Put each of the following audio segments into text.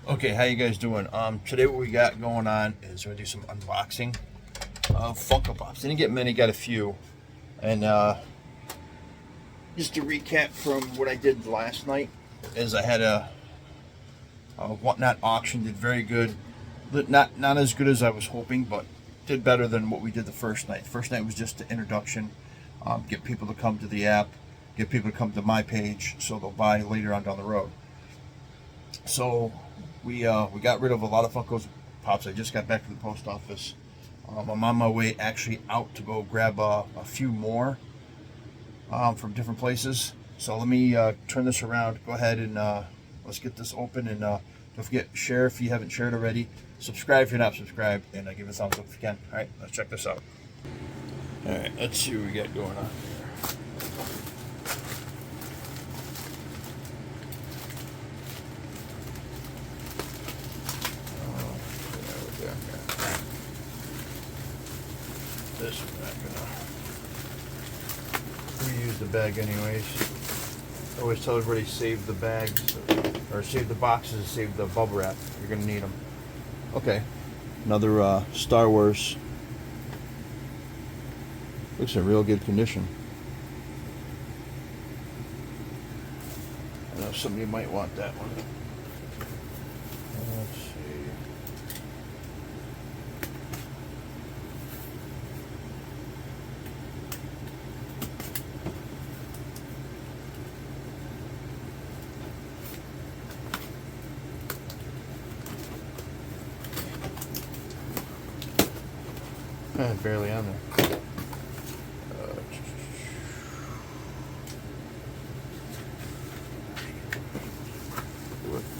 Okay, how you guys doing? Today what we got going on is we're gonna do some unboxing of Funko Pops. Didn't get many, got a few. And just to recap from what I did last night, is I had a whatnot auction, did very good. Not as good as I was hoping, but did better than what we did the first night. The first night was just the introduction, get people to come to the app, get people to come to my page, so they'll buy later on down the road. So we got rid of a lot of Funko Pops. I just got back to the post office. I'm on my way actually out to go grab a few more from different places. So let me turn this around. Go ahead and let's get this open. And don't forget, share if you haven't shared already. Subscribe if you're not subscribed. And give it a thumbs up if you can. All right, let's check this out. All right, let's see what we got going on. This we're not gonna reuse the bag anyways. I always tell everybody save the bags, or save the boxes, save the bubble wrap. You're gonna need them. Okay, another Star Wars. Looks in real good condition. I know somebody might want that one. Let's see. Barely on there.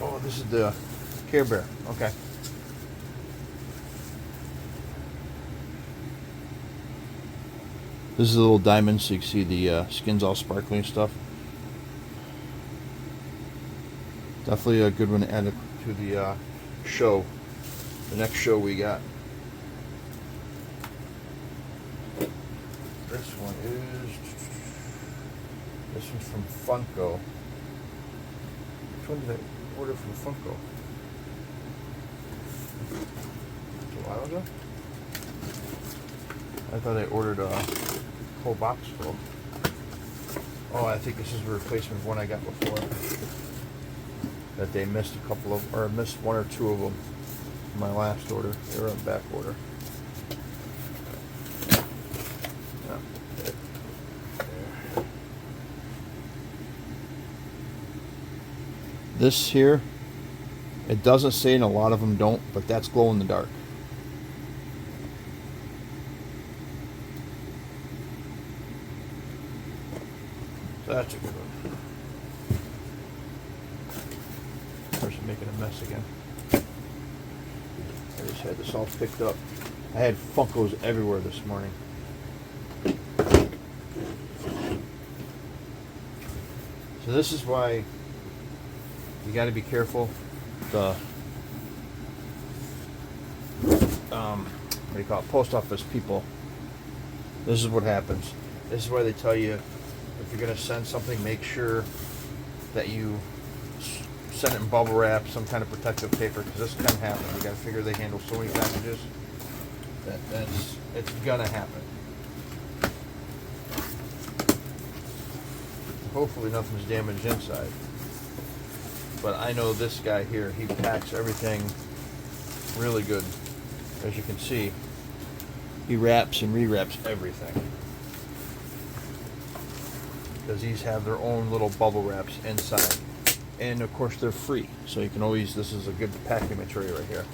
Oh, this is the Care Bear. Okay. This is a little diamond, so you can see the skin's all sparkly and stuff. Definitely a good one to add to the show. The next show we got. This one is. This one's from Funko. Which one did I order from Funko? A while ago? I thought I ordered a whole box full. Oh, I think this is a replacement of one I got before. That they missed a couple of, or missed one or two of them in my last order. They were on back order. This here, it doesn't say, and a lot of them don't, but that's glow in the dark. So that's a good one. Person making a mess again. I just had this all picked up. I had Funkos everywhere this morning. So this is why you got to be careful. The what do you call it? Post office people. This is what happens. This is why they tell you if you're going to send something, make sure that you send it in bubble wrap, some kind of protective paper, because this can happen. You got to figure they handle so many packages that it's gonna happen. Hopefully nothing's damaged inside. But I know this guy here, he packs everything really good. As you can see, he wraps and re-wraps everything. Because these have their own little bubble wraps inside. And of course they're free. So you can always, this is a good packing material right here.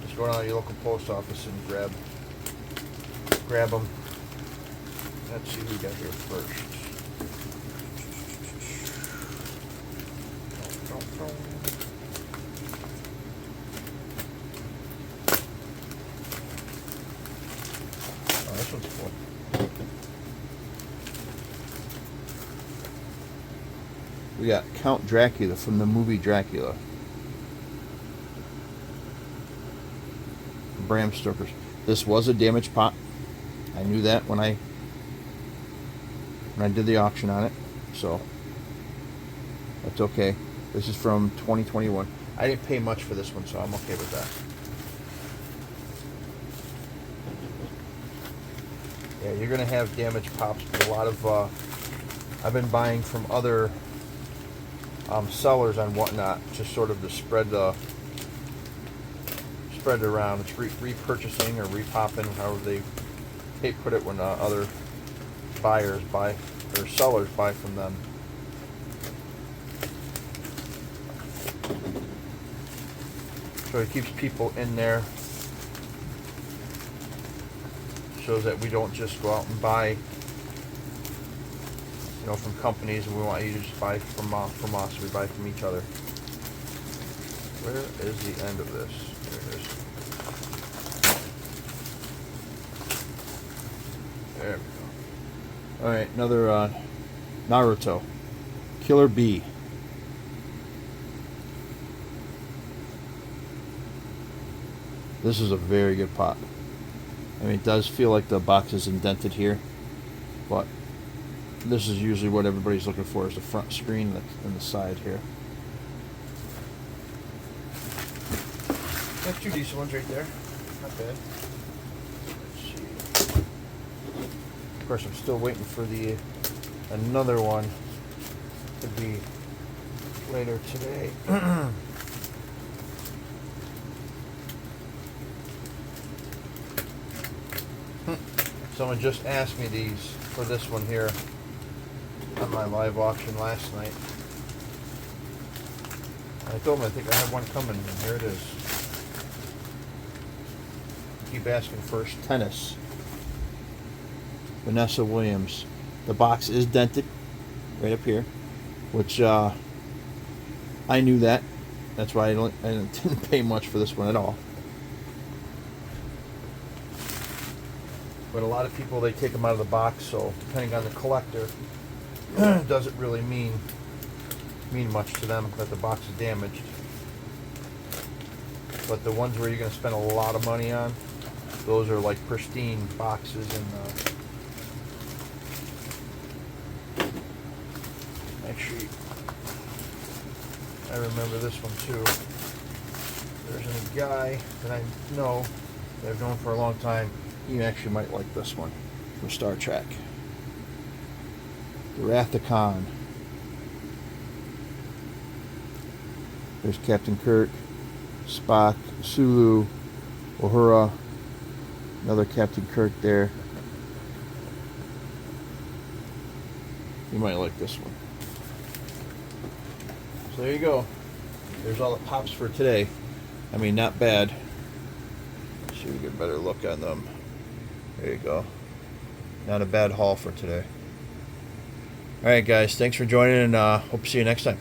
Just go down to your local post office and grab them. Let's see who we got here first. Oh, this one's cool. We got Count Dracula from the movie Dracula. Bram Stoker's. This was a damaged pot. I knew that when I did the auction on it, so that's okay. This is from 2021. I didn't pay much for this one, so I'm okay with that. Yeah, you're gonna have damaged pops, but a lot of I've been buying from other sellers on Whatnot, just sort of to spread it around. It's repurchasing or repopping, however they put it, when other buyers buy or sellers buy from them. So it keeps people in there. Shows that we don't just go out and buy, from companies, and we want you to just buy from us. We buy from each other. Where is the end of this? There it is. There we go. All right, another Naruto, Killer Bee. This is a very good pop. I mean, it does feel like the box is indented here, but this is usually what everybody's looking for, is the front screen and the side here. That's two decent ones right there. Not bad. Let's see. Of course, I'm still waiting for another one to be later today. Someone just asked me for this one here on my live auction last night. I told them I think I have one coming, and here it is. Keep asking first. Tennis. Vanessa Williams. The box is dented right up here, which I knew that. That's why I didn't pay much for this one at all. But a lot of people, they take them out of the box, so depending on the collector, doesn't really mean much to them that the box is damaged. But the ones where you're going to spend a lot of money on, those are like pristine boxes. And actually, I remember this one too. There's a guy that I know, that I've known for a long time. You actually might like this one from Star Trek. The Wrath of Khan. There's Captain Kirk, Spock, Sulu, Uhura, another Captain Kirk there. You might like this one. So there you go. There's all the pops for today. I mean, not bad. See if we get a better look on them. There you go. Not a bad haul for today. Alright guys, thanks for joining, and hope to see you next time.